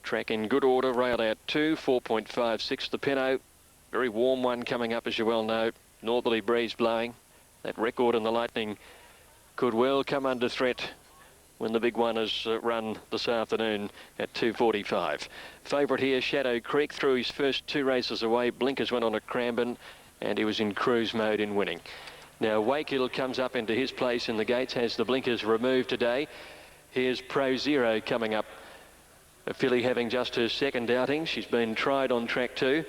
Track in good order, rail out 2, 4.56 the Pinot. Very warm one coming up, as you well know. Northerly breeze blowing. That Record and the Lightning could well come under threat when the big one is run this afternoon at 2:45. Favourite here, Shadow Creek, through his first 2 races away. Blinkers went on at Cranbourne and he was in cruise mode in winning. Now Wakehill comes up into his place in the gates, has the blinkers removed today. Here's Pro Zero coming up. A filly having just her second outing. She's been tried on track 2.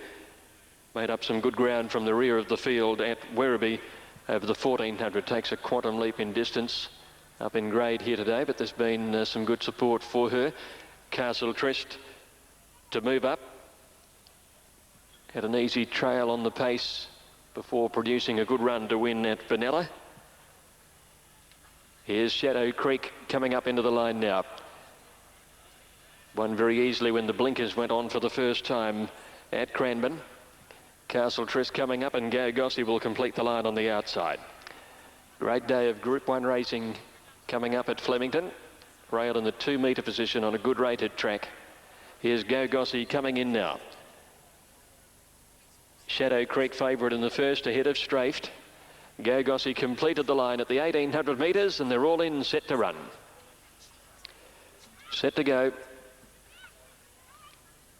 Made up some good ground from the rear of the field at Werribee over the 1400. Takes a quantum leap in distance. Up in grade here today, but there's been some good support for her. Castle Trist to move up. Had an easy trail on the pace before producing a good run to win at Vanilla. Here's Shadow Creek coming up into the line now. Won very easily when the blinkers went on for the first time at Cranbourne. Castle Trist coming up, and Go Gossie will complete the line on the outside. Great day of Group 1 racing coming up at Flemington. Railed in the 2-metre position on a good rated track. Here's Go Gossie coming in now. Shadow Creek favourite in the first, ahead of Strafed. Go Gossie completed the line at the 1800 metres, and they're all in, set to run. Set to go.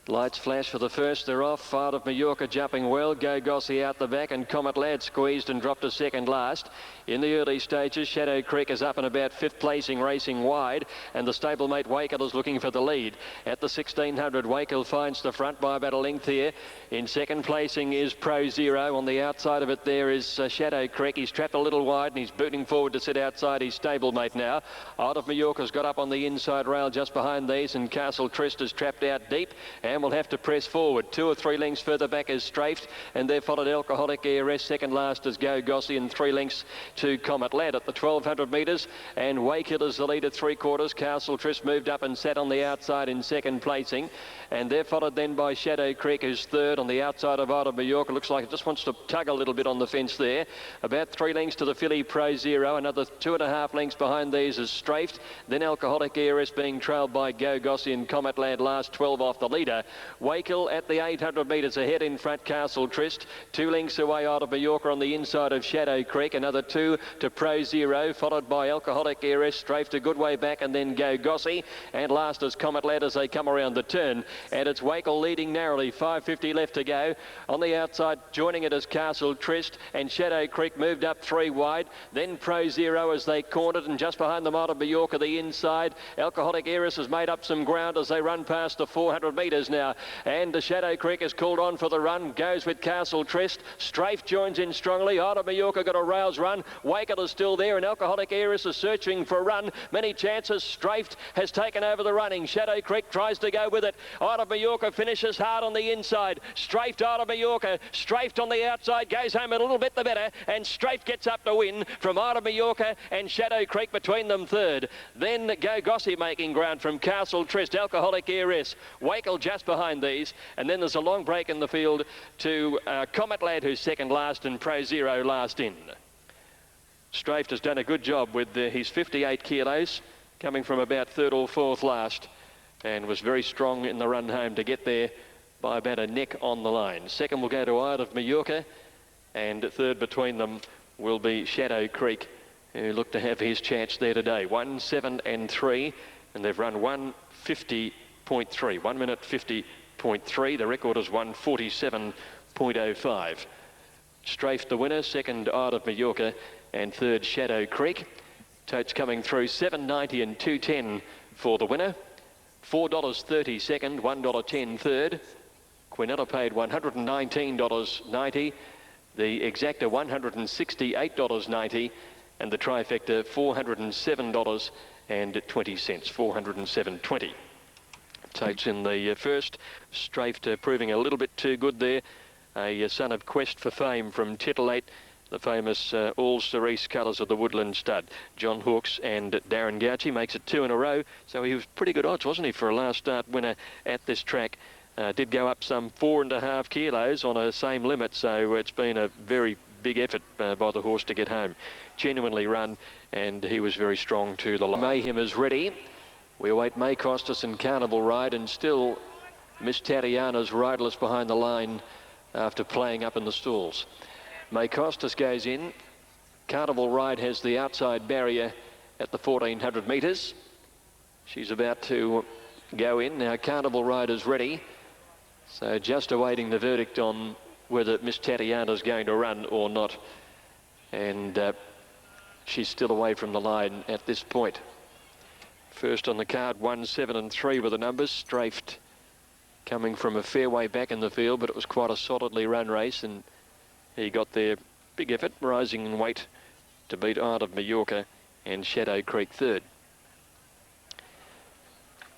Lights flash for the first, they're off. Art of Mallorca jumping well. Go Gossie out the back, and Comet Lad squeezed and dropped a second last. In the early stages, Shadow Creek is up and about 5th placing, racing wide, and the stablemate Wakehill is looking for the lead. At the 1600, Wakehill finds the front by about a length here. In second placing is Pro Zero. On the outside of it there is Shadow Creek. He's trapped a little wide and he's booting forward to sit outside his stablemate now. Art of Mallorca's got up on the inside rail just behind these, and Castle Trist is trapped out deep and will have to press forward. 2 or 3 lengths further back is Strafed, and they're followed Alcoholic ARS. Second last is Go Gossie, and 3 lengths to Comet Lad at the 1200 metres, and Wakehill is the lead at 3/4. Castle Trist moved up and sat on the outside in second placing, and they're followed then by Shadow Creek, who's third on the outside of Art of Mallorca. Looks like it just wants to tug a little bit on the fence there. About 3 lengths to the filly Pro Zero. Another 2.5 lengths behind these is Strafed. Then Alcoholic ARS being trailed by Go Gossie and Comet Lad last, 12 off the leader. Wakehill at the 800 metres ahead in front, Castle Trist. 2 lengths away Art of Mallorca on the inside of Shadow Creek. Another 2 to Pro Zero, followed by Alcoholic ARS. Strafed a good way back, and then Go Gossie. And last is Comet Lad as they come around the turn. And it's Wakehill leading narrowly, 5:50 left to go. On the outside, joining it is Castle Trist, and Shadow Creek moved up 3 wide. Then Pro Zero as they cornered, and just behind them Art of Mallorca the inside. Alcoholic ARS has made up some ground as they run past the 400 metres now. And the Shadow Creek is called on for the run, goes with Castle Trist. Strafe joins in strongly. Art of Mallorca got a rails run. Wakehill is still there, and Alcoholic ARS is searching for a run. Many chances. Strafe has taken over the running. Shadow Creek tries to go with it. Art of Mallorca finishes hard on the inside. Strafed Art of Mallorca. Strafed on the outside, goes home a little bit the better, and Strafe gets up to win from Art of Mallorca and Shadow Creek between them third. Then Go Gossie making ground from Castle Trist. Alcoholic ARS. Wakehill just behind these, and then there's a long break in the field to Comet Lad, who's second last, and Pro Zero last in. Strafed has done a good job with his 58 kilos, coming from about 3rd or 4th last, and was very strong in the run home to get there by about a neck on the line. Second will go to Art of Mallorca, and third between them will be Shadow Creek, who looked to have his chance there today. 1, 7 and 3, and they've run 1:50.3, 1 minute 50.3. The record is 1:47.05. Strafe the winner, second Art of Mallorca, and third Shadow Creek. Totes coming through, $7.90 and $2.10 for the winner. $4.30 second, $1.10 third. Quinella paid $119.90. The exacta $168.90, and the trifecta $407.20, $407.20. Totes in the first. Strafed proving a little bit too good there. A son of Quest for Fame from Titillate, the famous all cerise colours of the Woodland stud. John Hawkes and Darren Gauci makes it 2 in a row, so he was pretty good odds, wasn't he, for a last start winner at this track. Did go up some 4.5 kilos on a same limit, so it's been a very big effort by the horse to get home. Genuinely run, and he was very strong to the line. Mayhem is ready. We await May Costas and Carnival Ride, and still Miss Tatiana's riderless behind the line after playing up in the stalls. May Costas goes in. Carnival Ride has the outside barrier at the 1400 metres. She's about to go in. Now Carnival Ride is ready. So just awaiting the verdict on whether Miss Tatiana's going to run or not. And she's still away from the line at this point. First on the card, 1, 7 and 3 were the numbers. Strafed coming from a fair way back in the field, but it was quite a solidly run race, and he got there. Big effort, rising in weight to beat Isle of Mallorca and Shadow Creek third.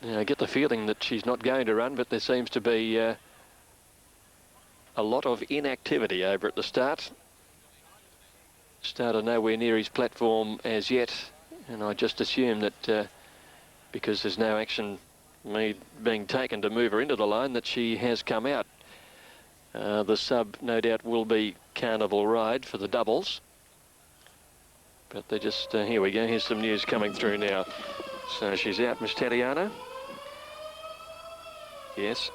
Now I get the feeling that she's not going to run, but there seems to be a lot of inactivity over at the start. Starter nowhere near his platform as yet, and I just assume that because there's no action being taken to move her into the line, that she has come out. The sub no doubt will be Carnival Ride for the doubles, but they're just here we go. Here's some news coming through now. So she's out, Miss Tatiana. Yes,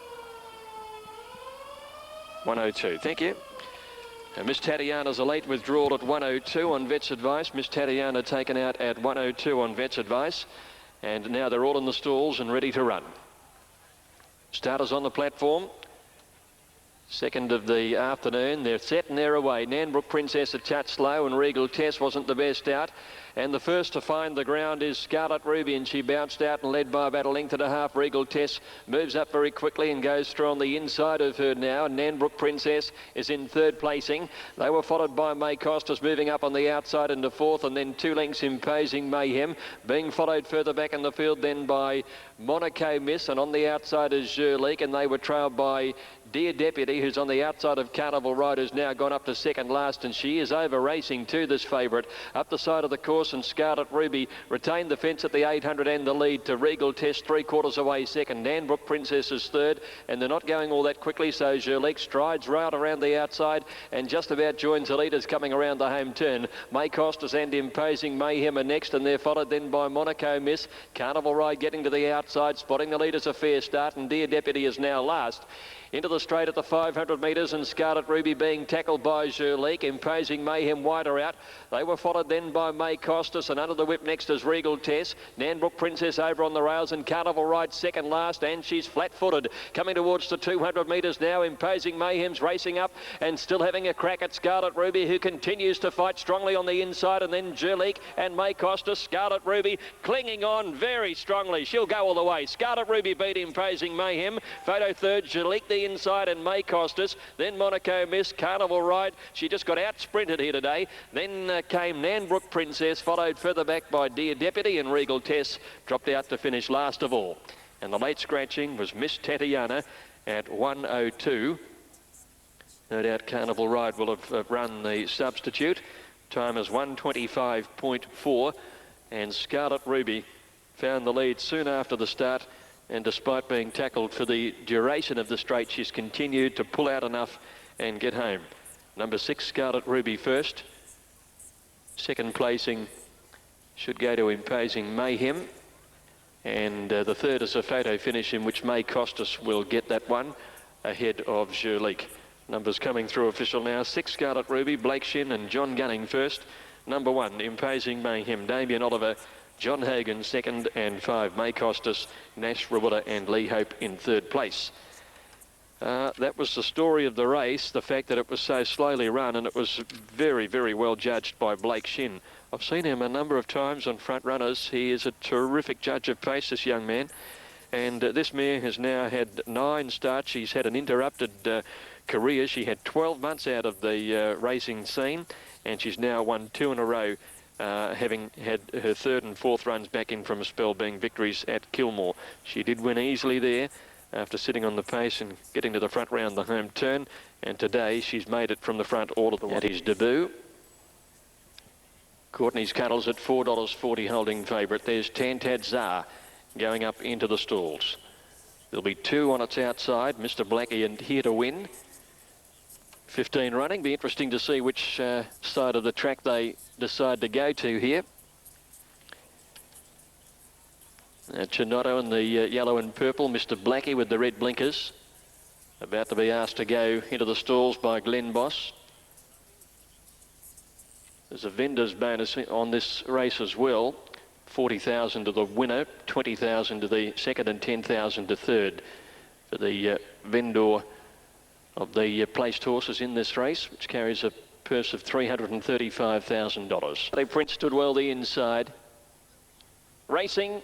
102. Thank you. Miss Tatiana's a late withdrawal at 102 on vet's advice. Miss Tatiana taken out at 102 on vet's advice. And now they're all in the stalls and ready to run. Starters on the platform. Second of the afternoon. They're set and they're away. Nanbrook Princess a touch slow, and Regal Tess wasn't the best out. And the first to find the ground is Scarlet Ruby, and she bounced out and led by about a length and a half. Regal Tess moves up very quickly and goes through on the inside of her now. Nanbrook Princess is in third placing. They were followed by May Costas moving up on the outside into fourth, and then 2 lengths Imposing Mayhem, being followed further back in the field then by Monaco Miss, and on the outside is Jurleek, and they were trailed by Dear Deputy, who's on the outside of Carnival Ride, who's now gone up to second last, and she is over racing to this favourite. Up the side of the course, and Scarlet Ruby retained the fence at the 800 and the lead to Regal Test 3/4 away second. Nanbrook Princess is third, and they're not going all that quickly, so Jurleek strides right around the outside and just about joins the leaders coming around the home turn. May Costas and Imposing Mayhem are next, and they're followed then by Monaco Miss. Carnival Ride getting to the outside, spotting the leaders a fair start, and Dear Deputy is now last. Into the straight at the 500 metres, and Scarlet Ruby being tackled by Jurleek. Imposing Mayhem wider out. They were followed then by May Costas, and under the whip next is Regal Tess. Nanbrook Princess over on the rails, and Carnival Ride second last, and she's flat-footed. Coming towards the 200 metres now. Imposing Mayhem's racing up and still having a crack at Scarlet Ruby, who continues to fight strongly on the inside, and then Jurleek and May Costas. Scarlet Ruby clinging on very strongly. She'll go all the way. Scarlet Ruby beat Imposing Mayhem. Photo third, Jurleek the inside, and May Costas. Then Monaco Miss, Carnival Ride. She just got out sprinted here today. Then came Nanbrook Princess, followed further back by Dear Deputy, and Regal Tess dropped out to finish last of all. And the late scratching was Miss Tatiana at 102. No doubt Carnival Ride will have run the substitute. Time is 1:25.4, and Scarlet Ruby found the lead soon after the start. And despite being tackled for the duration of the straight, she's continued to pull out enough and get home. Number 6, Scarlet Ruby first. Second placing should go to Imposing Mayhem. And the third is a photo finish in which May Costas will get that one ahead of Jurleek. Numbers coming through official now. 6, Scarlet Ruby, Blake Shin and John Gunning first. Number 1, Imposing Mayhem, Damien Oliver, John Hagan second, and 5, May Costas, Nash Rawilla and Lee Hope in third place. That was the story of the race, the fact that it was so slowly run, and it was very, very well judged by Blake Shin. I've seen him a number of times on front runners. He is a terrific judge of pace, this young man. And this mare has now had 9 starts. She's had an interrupted career. She had 12 months out of the racing scene, and she's now won 2 in a row. Having had her 3rd and 4th runs back in from a spell, being victories at Kilmore. She did win easily there after sitting on the pace and getting to the front round the home turn, and today she's made it from the front all of the way. At his debut, Courtney's Cuddles at $4.40 holding favourite. There's Tantad Czar going up into the stalls. There'll be 2 on its outside. Mr. Blackie and Here to Win. 15 running. Be interesting to see which side of the track they decide to go to here. Chinotto in the yellow and purple, Mr. Blackie with the red blinkers, about to be asked to go into the stalls by Glenn Boss. There's a vendor's bonus on this race as well. 40,000 to the winner, 20,000 to the second and 10,000 to third for the vendor of the placed horses in this race, which carries a purse of $335,000. The Prince stood well the inside. Racing,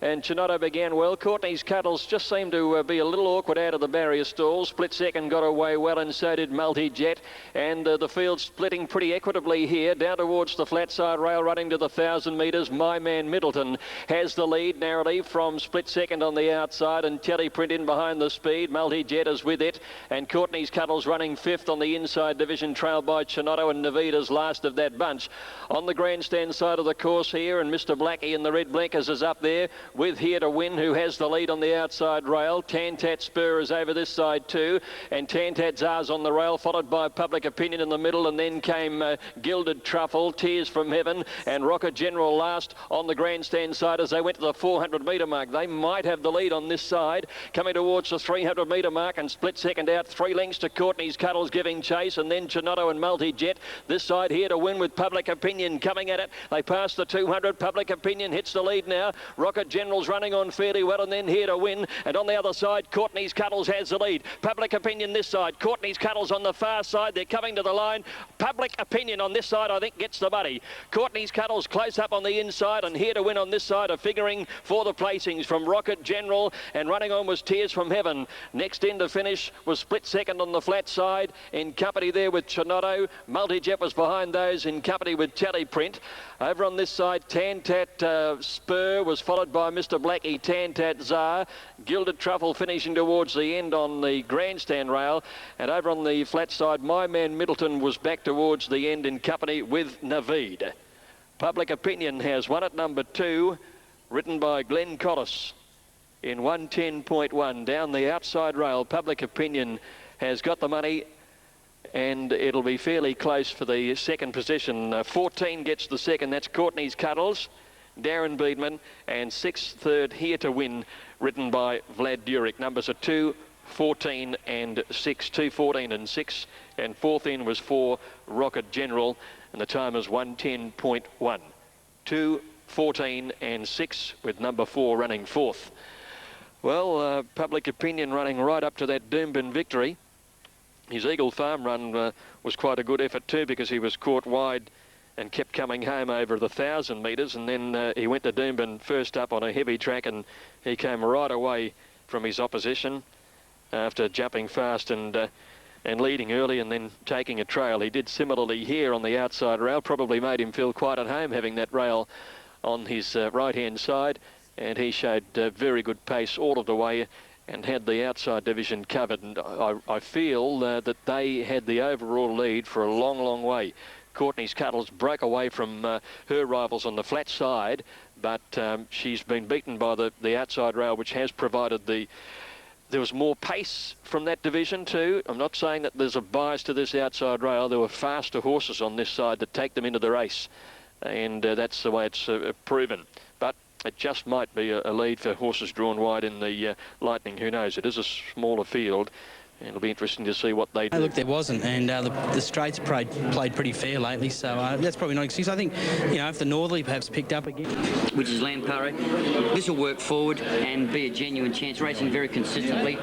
and Chinotto began well. Courtney's Cuddles just seemed to be a little awkward out of the barrier stall. Split second got away well, and so did Multi-Jet. And the field splitting pretty equitably here. Down towards the flat side rail, running to the 1,000 metres. My Man Middleton has the lead narrowly from split second on the outside, and Telly Print in behind the speed. Multi-Jet is with it, and Courtney's Cuddles running fifth on the inside division, trailed by Chinotto, and Navida's last of that bunch. On the grandstand side of the course here, and Mr. Blackie in the red blinkers is up there with Here to Win, who has the lead on the outside rail. Tantat Spur is over this side too, and Tantat Czar's on the rail, followed by Public Opinion in the middle, and then came Gilded Truffle, Tears from Heaven, and Rocket General last on the grandstand side as they went to the 400 metre mark. They might have the lead on this side, coming towards the 300 metre mark, and split second out, 3 lengths to Courtney's Cuddles giving chase, and then Chinotto and Multi-Jet. This side Here to Win with Public Opinion coming at it. They pass the 200. Public Opinion hits the lead now. Rocket General's running on fairly well, and then Here to Win, and on the other side Courtney's Cuddles has the lead. Public Opinion this side, Courtney's Cuddles on the far side. They're coming to the line. Public Opinion on this side I think gets the buddy. Courtney's Cuddles close up on the inside, and Here to Win on this side are figuring for the placings from Rocket General, and running on was Tears from Heaven. Next in to finish was split second on the flat side, in company there with Chinotto. Multi-Jet was behind those, in company with Telly Print. Over on this side, Tantat Spur was followed by Mr. Blackie, Tantat Czar. Gilded Truffle finishing towards the end on the grandstand rail. And over on the flat side, My Man Middleton was back towards the end in company with Navid. Public Opinion has won at number 2, written by Glenn Collis in 110.1. Down the outside rail, Public Opinion has got the money, and it'll be fairly close for the second position. 14 gets the second. That's Courtney's Cuddles, Darren Beedman, and 6th, third, Here to Win, written by Vlad Durick. Numbers are 2, 14 and 6. 2, 14 and 6, and fourth in was 4, Rocket General, and the time is 110.1. 2, 14 and 6, with number 4 running fourth. Well, Public Opinion running right up to that Doomben victory. His Eagle Farm run was quite a good effort too, because he was caught wide and kept coming home over the 1,000 metres, and then he went to Doomben first up on a heavy track, and he came right away from his opposition after jumping fast and leading early and then taking a trail. He did similarly here on the outside rail, probably made him feel quite at home having that rail on his right-hand side, and he showed very good pace all of the way and had the outside division covered. And I feel that they had the overall lead for a long, long way. Courtney's Cuddles broke away from her rivals on the flat side, but she's been beaten by the outside rail, which has provided there was more pace from that division too. I'm not saying that there's a bias to this outside rail. There were faster horses on this side that take them into the race, and that's the way it's proven. But it just might be a lead for horses drawn wide in the Lightning. Who knows? It is a smaller field, and it'll be interesting to see what they do. Look, there wasn't, and the straights played pretty fair lately, so that's probably not an excuse. I think, you know, if the Northerly perhaps picked up again, which is Lamparo, this will work forward and be a genuine chance, racing very consistently.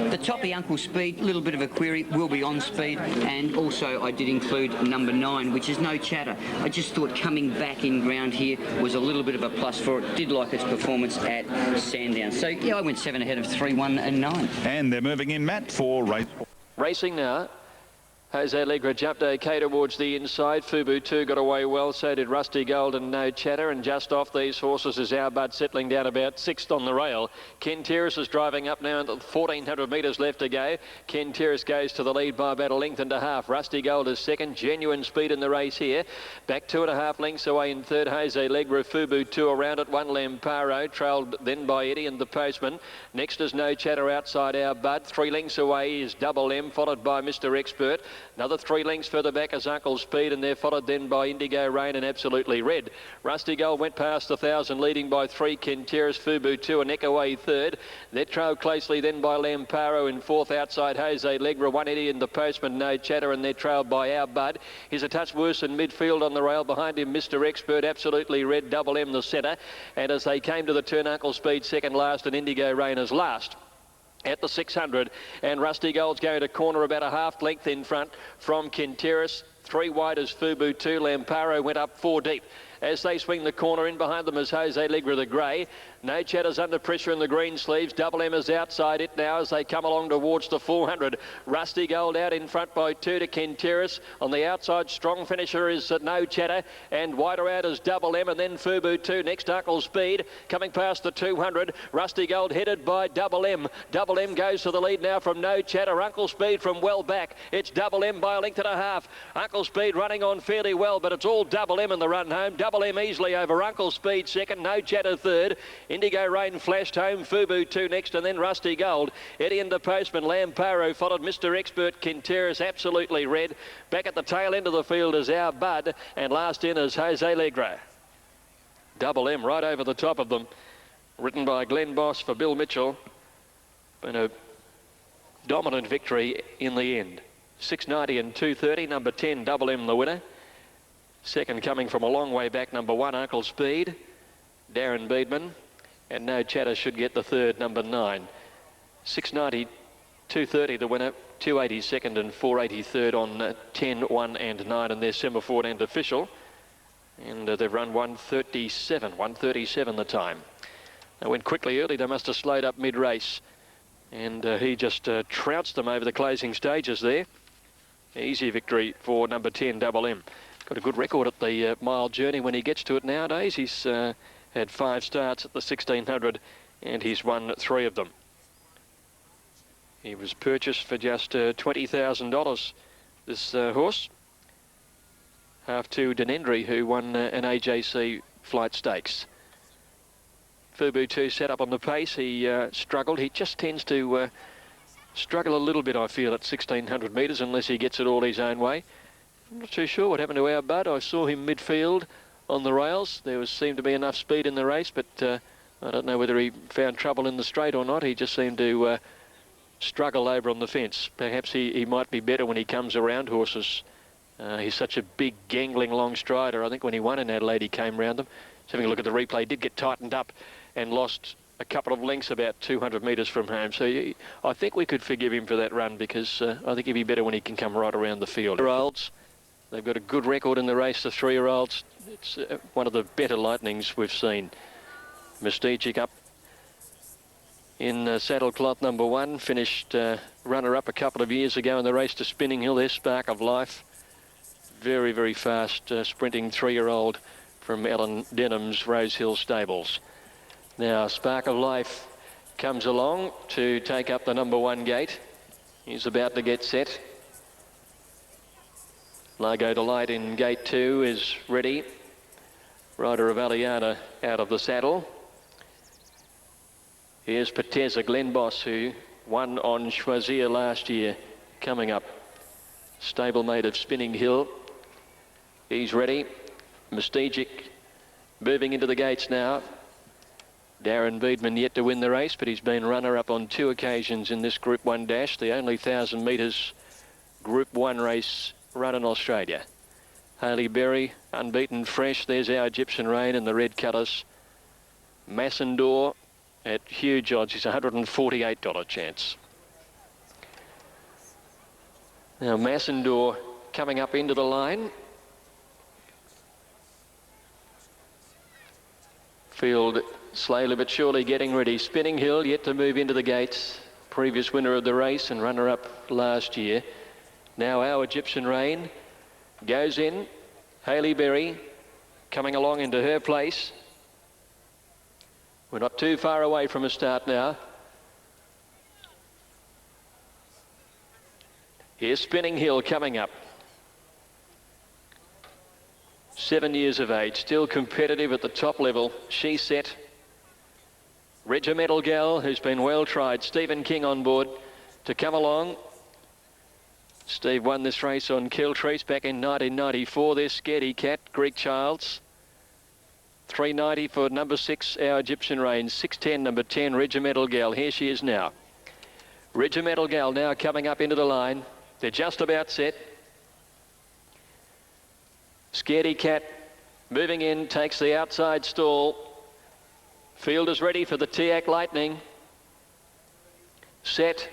The Toppy Uncle Speed, a little bit of a query, will be on speed, and also I did include number 9, which is No Chatter. I just thought coming back in ground here was a little bit of a plus for it. Did like its performance at Sandown. So yeah, I went 7 ahead of 3, 1 and 9. And they're moving in, Matt, for race. Racing now. Jose Allegra jumped okay towards the inside. Fubu 2 got away well, so did Rusty Gold and No Chatter, and just off these horses is Our Bud settling down about 6th on the rail. Ken Terrace is driving up now, 1,400 metres left to go. Ken Terrace goes to the lead by about a length and a half. Rusty Gold is second, genuine speed in the race here. Back 2.5 lengths away in third, Jose Allegra. Fubu 2 around it, 1 Lamparo, trailed then by Eddie and the Postman. Next is No Chatter outside Our Bud. 3 lengths away is Double M, followed by Mr. Expert. Another 3 lengths further back is Uncle Speed, and they're followed then by Indigo Rain and Absolutely Red. Rusty Gold went past 1,000, leading by 3. Kenteris, Fubu 2, a neck away third. They're trailed closely then by Lamparo in fourth, outside Jose Legra, 180 in the Postman, No Chatter, and they're trailed by Our Bud. He's a touch worse in midfield on the rail. Behind him, Mr. Expert, Absolutely Red, Double M the centre. And as they came to the turn, Uncle Speed second last and Indigo Rain is last at the 600, and Rusty Gold's going to corner about a half length in front from Kenteris. 3 wide as Fubu 2. Lamparo went up 4 deep. As they swing the corner, in behind them is Jose Legra the grey. No Chatter's under pressure in the green sleeves. Double M is outside it now as they come along towards the 400. Rusty Gold out in front by 2 to Kenteris. On the outside, strong finisher is No Chatter, and wider out is Double M, and then Fubu 2. Next, Uncle Speed coming past the 200. Rusty Gold headed by Double M. Double M goes to the lead now from No Chatter. Uncle Speed from well back. It's Double M by a length and a half. Uncle Speed running on fairly well, but it's all Double M in the run home. Double M easily over Uncle Speed second. No Chatter third. Indigo Rain flashed home. Fubu 2 next, and then Rusty Gold. Eddie and the Postman. Lamparo followed Mr. Expert. Kenteris, Absolutely Red. Back at the tail end of the field is Our Bud, and last in is Jose Legra. Double M right over the top of them. Written by Glenn Boss for Bill Mitchell. Been a dominant victory in the end. 690 and 230. Number 10, Double M the winner. Second coming from a long way back, number 1, Uncle Speed. Darren Beedman. And No Chatter should get the third, number 9. 690, 230 the winner, 280 second and 480 third on 10, 1 and 9, and they're semaphore and official. And they've run 137 the time. They went quickly early. They must have slowed up mid-race. And he just trounced them over the closing stages there. Easy victory for number 10, Double M. Got a good record at the mile journey when he gets to it nowadays. He's had 5 starts at the 1600 and he's won 3 of them. He was purchased for just $20,000, this horse. Half to Denendry, who won an AJC flight stakes. Fubu 2 set up on the pace. He struggled. He just tends to struggle a little bit, I feel, at 1600 metres unless he gets it all his own way. I'm not too sure what happened to Our Bud. I saw him midfield on the rails. There seemed to be enough speed in the race, but I don't know whether he found trouble in the straight or not. He just seemed to struggle over on the fence. Perhaps he might be better when he comes around horses. He's such a big, gangling, long strider. I think when he won in Adelaide, he came round them. Just having a look at the replay, he did get tightened up and lost a couple of lengths about 200 metres from home. So I think we could forgive him for that run, because I think he'd be better when he can come right around the field. They've got a good record in the race, the 3-year-olds. It's one of the better lightnings we've seen. Mystigic up in saddlecloth number 1, finished runner-up a couple of years ago in the race to Spinning Hill. There's Spark of Life. Very, very fast sprinting 3-year-old from Ellen Denham's Rose Hill Stables. Now, Spark of Life comes along to take up the number 1 gate. He's about to get set. Largo Delight in gate 2 is ready. Rider of Aliana out of the saddle. Here's Pateza, Glenn Boss, who won on Choisir last year, coming up. Stablemate of Spinning Hill. He's ready. Mystigic moving into the gates now. Darren Beedman yet to win the race, but he's been runner-up on 2 occasions in this Group 1 dash, the only 1,000 metres Group 1 race run in Australia. Haley Berry, unbeaten fresh. There's Our Egyptian Rain in the red colours. Massendor at huge odds. He's a $148 chance. Now Massendor coming up into the line. Field slowly but surely getting ready. Spinning Hill yet to move into the gates. Previous winner of the race and runner-up last year. Now Our Egyptian Rain goes in. Haley Berry coming along into her place. We're not too far away from a start now. Here's Spinning Hill coming up. 7 years of age, still competitive at the top level. She's set. Regimental Gal, who's been well tried. Stephen King on board to come along. Steve won this race on Kiltreese back in 1994. There's Scaredy Cat, Greek Childs. 390 for number 6, Our Egyptian Rain. 610, number 10, Regimental Gal. Here she is now. Regimental Gal now coming up into the line. They're just about set. Scaredy Cat moving in, takes the outside stall. Field is ready for the Tiac Lightning. Set.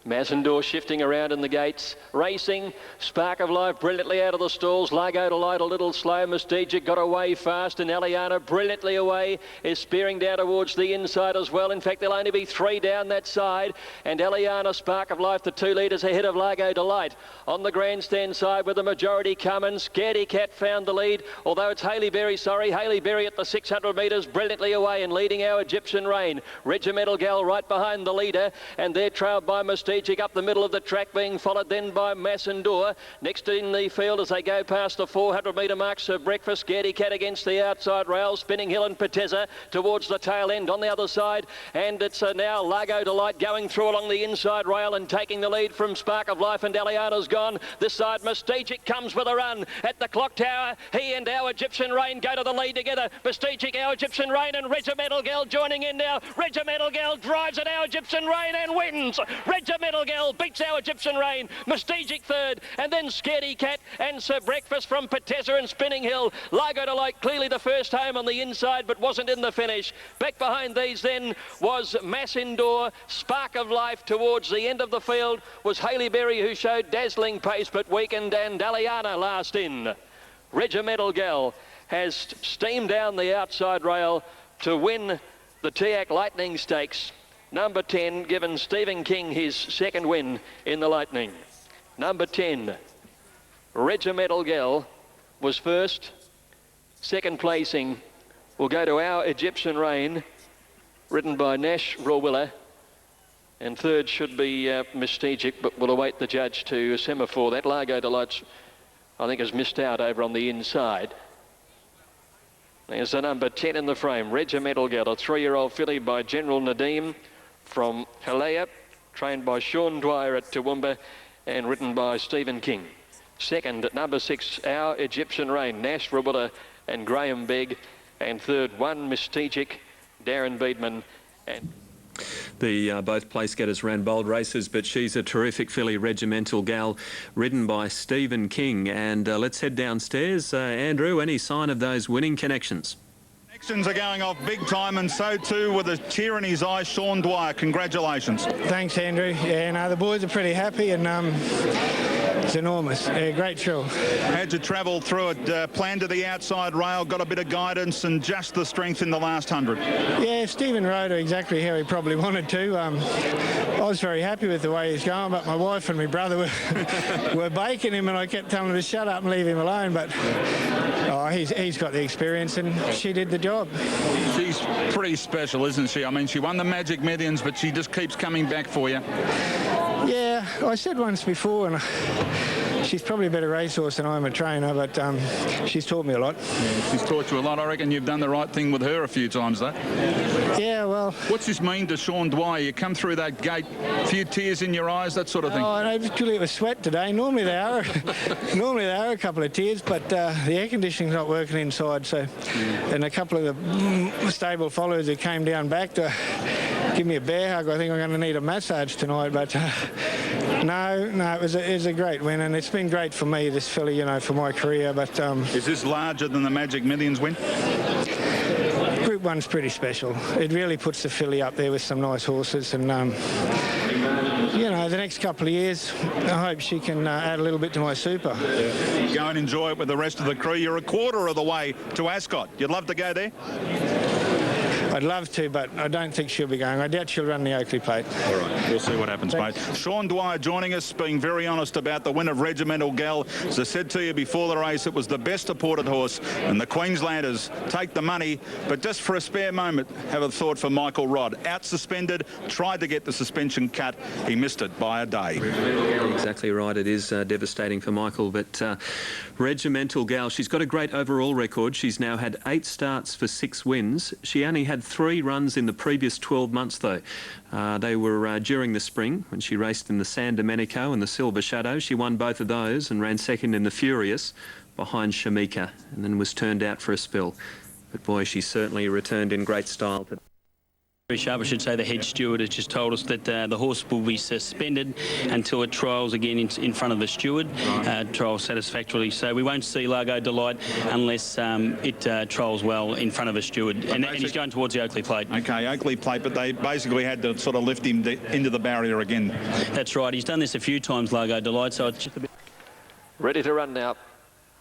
Massendor shifting around in the gates, racing. Spark of Life brilliantly out of the stalls. Largo to Light a little slow. Mystique got away fast, and Eliana brilliantly away, is spearing down towards the inside as well. In fact, there'll only be 3 down that side, and Eliana, Spark of Life, the 2 leaders ahead of Largo to Light. On the grandstand side with the majority coming, Scaredy Cat found the lead, although it's Hailey Berry at the 600 metres brilliantly away and leading Our Egyptian Rain. Regimental Gal right behind the leader, and they're trailed by Mystique up the middle of the track, being followed then by Massendor. Next in the field as they go past the 400 metre marks of Breakfast. Scaredy Cat against the outside rail. Spinning Hill and Pateza towards the tail end on the other side. And it's now Largo to Light going through along the inside rail and taking the lead from Spark of Life, and Eliana's gone. This side, Mystique comes with a run at the clock tower. He and Our Egyptian Rain go to the lead together. Mystique, Our Egyptian Rain and Regimental Gal joining in now. Regimental Gal drives at Our Egyptian Rain and wins. Regimental Gal beats Our Egyptian Rain. Mystique third, and then Scaredy Cat and Sir Breakfast from Patessa and Spinning Hill. Largo to Light clearly the first home on the inside, but wasn't in the finish. Back behind these then was Massendor. Spark of Life towards the end of the field was Hailey Berry, who showed dazzling pace but weakened, and Daliana last in. Regimental Gal has steamed down the outside rail to win the Tiac Lightning Stakes. Number 10, given Stephen King his second win in the Lightning. Number 10, Regimental Gal, was first. Second placing will go to Our Egyptian Rain, ridden by Nash Rawiller. And third should be Mystique, but we'll await the judge to semaphore that. Largo to Light, I think, has missed out over on the inside. There's the number 10 in the frame, Regimental Gal, a 3-year-old filly by General Nadim from Halea, trained by Sean Dwyer at Toowoomba and ridden by Stephen King. Second, at number 6, Our Egyptian Rain, Nash Rawiller and Graham Begg. And third, one Mystique, Darren Beedman. And the both place getters ran bold races, but she's a terrific filly, Regimental Gal, ridden by Stephen King. And let's head downstairs. Andrew, any sign of those winning connections? Connections are going off big time, and so too with a tear in his eye, Sean Dwyer. Congratulations. Thanks, Andrew. Yeah, no, the boys are pretty happy, and it's enormous. Yeah, great show. Had to travel through it, planned to the outside rail, got a bit of guidance and just the strength in the last 100. Yeah, Stephen rode her exactly how he probably wanted to. I was very happy with the way he's going, but my wife and my brother were baking him, and I kept telling him to shut up and leave him alone. But he's got the experience, and she did the job. She's pretty special, isn't she? I mean, she won the Magic Millions, but she just keeps coming back for you. Yeah, I said once before, and she's probably a better racehorse than I'm a trainer, but she's taught me a lot. Yeah, she's taught you a lot. I reckon you've done the right thing with her a few times, though. Yeah, well... What's this mean to Sean Dwyer? You come through that gate, a few tears in your eyes, that sort of thing. Oh, no, particularly it was sweat today. Normally they are. Normally they are a couple of tears, but the air conditioning's not working inside, so... And a couple of the stable followers who came down back to give me a bear hug. I think I'm going to need a massage tonight, but... No, it was a great win, and it's been great for me, this filly, you know, for my career. But is this larger than the Magic Millions win? Group 1's pretty special. It really puts the filly up there with some nice horses, and you know, the next couple of years, I hope she can add a little bit to my super. Yeah. Go and enjoy it with the rest of the crew. You're a quarter of the way to Ascot. You'd love to go there? I'd love to, but I don't think she'll be going. I doubt she'll run the Oakley Plate. All right, we'll see what happens, Thanks. mate. Sean Dwyer joining us, being very honest about the win of Regimental Gal. As I said to you before the race, it was the best supported horse, and the Queenslanders take the money. But just for a spare moment, have a thought for Michael Rodd. Out suspended, tried to get the suspension cut. He missed it by a day. Exactly right. It is devastating for Michael, but Regimental Gal, she's got a great overall record. She's now had 8 starts for 6 wins. She only had 3 runs in the previous 12 months, though. They were during the spring when she raced in the San Domenico and the Silver Shadow. She won both of those and ran second in the Furious behind Shamika, and then was turned out for a spill. But boy, she certainly returned in great style. Very sharp, I should say. The head steward has just told us that the horse will be suspended until it trials again in front of the steward, trials satisfactorily. So we won't see Largo Delight unless it trials well in front of a steward. And he's going towards the Oakley plate. Okay, Oakley plate, but they basically had to sort of lift him into the barrier again. That's right. He's done this a few times, Largo Delight, so it's just a bit... Ready to run now.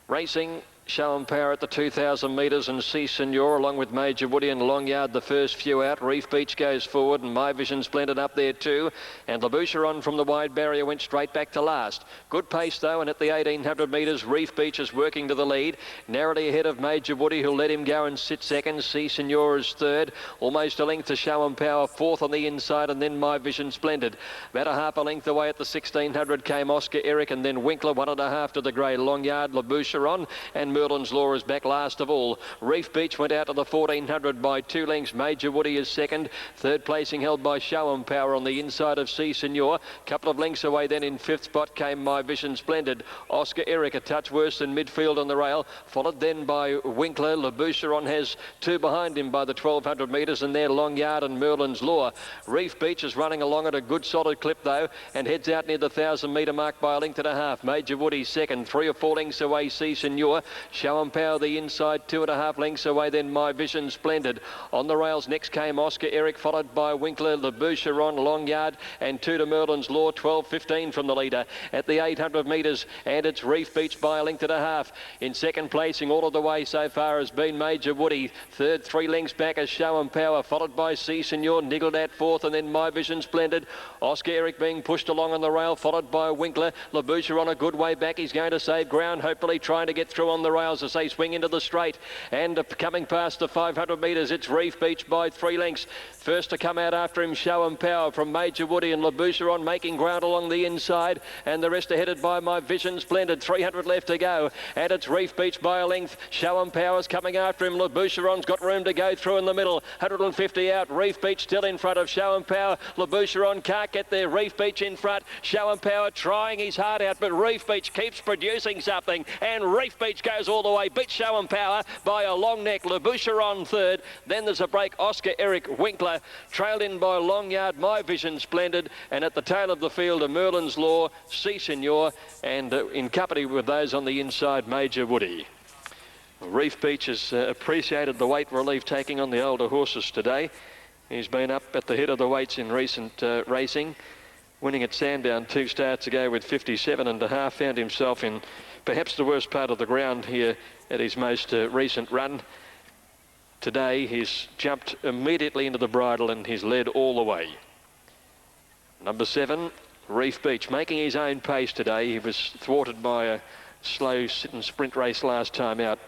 Racing. Show and Power at the 2,000 metres, and C Senor along with Major Woody and Long Yard the first few out. Reef Beach goes forward and My Vision Splendid up there too, and Laboucheron from the wide barrier went straight back to last. Good pace though, and at the 1,800 metres Reef Beach is working to the lead, narrowly ahead of Major Woody, who'll let him go and sit second. C Senor is third, almost a length to Show and Power, fourth on the inside, and then My Vision Splendid. About a half a length away at the 1,600 came Oscar Eric, and then Winkler 1.5 to the grey. Long Yard, Laboucheron, and Merlin's Law is back last of all. Reef Beach went out to the 1,400 by 2 lengths. Major Woody is second. Third placing held by Show and Power on the inside of C Senor. Couple of lengths away then in fifth spot came My Vision Splendid. Oscar Eric a touch worse than midfield on the rail, followed then by Winkler. Laboucheron has 2 behind him by the 1,200 metres, and there Long Yard and Merlin's Law. Reef Beach is running along at a good solid clip though, and heads out near the 1,000 metre mark by a length and a half. Major Woody second, 3 or 4 lengths away C Senor. Show and Power the inside, 2.5 lengths away then My Vision Splendid. On the rails next came Oscar Eric, followed by Winkler, Laboucheron, Long Yard, and 2 to Merlin's Law. 12.15 from the leader at the 800 metres, and it's Reef Beach by a length and a half. In second placing all of the way so far has been Major Woody. Third, 3 lengths back as Show and Power, followed by C Senor, niggled at fourth, and then My Vision Splendid. Oscar Eric being pushed along on the rail, followed by Winkler. Laboucheron a good way back. He's going to save ground, hopefully trying to get through on the rails as they swing into the straight, and coming past the 500 metres it's Reef Beach by 3 lengths. First to come out after him Show and Power from Major Woody, and Laboucheron making ground along the inside, and the rest are headed by My Vision Splendid. 300 left to go, and it's Reef Beach by a length. Show and Power's coming after him. Laboucheron's got room to go through in the middle. 150 out. Reef Beach still in front of Show and Power. Laboucheron can't get there. Reef Beach in front. Show and Power trying his heart out, but Reef Beach keeps producing something, and Reef Beach goes all the way. Beats Show and Power by a long neck. Laboucheron third. Then there's a break. Oscar Eric, Winkler, trailed in by Long Yard, My Vision Splendid, and at the tail of the field, a Merlin's Law, C Senor, and in company with those on the inside, Major Woody. Reef Beach has appreciated the weight relief taking on the older horses today. He's been up at the head of the weights in recent racing, winning at Sandown 2 starts ago with 57.5, found himself in perhaps the worst part of the ground here at his most recent run. Today he's jumped immediately into the bridle and he's led all the way. Number 7, Reef Beach, making his own pace today. He was thwarted by a slow sit and sprint race last time out,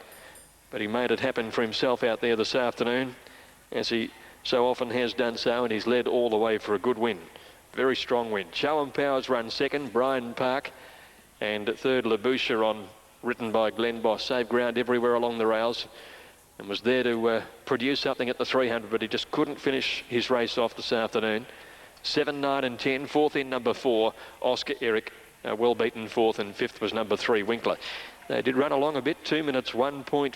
but he made it happen for himself out there this afternoon, as he so often has done so, and he's led all the way for a good win. Very strong win. Show and Power's run second, Brian Park, and third Laboucheron, ridden by Glenn Boss. Saved ground everywhere along the rails and was there to produce something at the 300, but he just couldn't finish his race off this afternoon. 7, 9 and 10. Fourth in number 4, Oscar Eric, well beaten fourth, and fifth was number 3, Winkler. They did run along a bit, 2 minutes 1.4.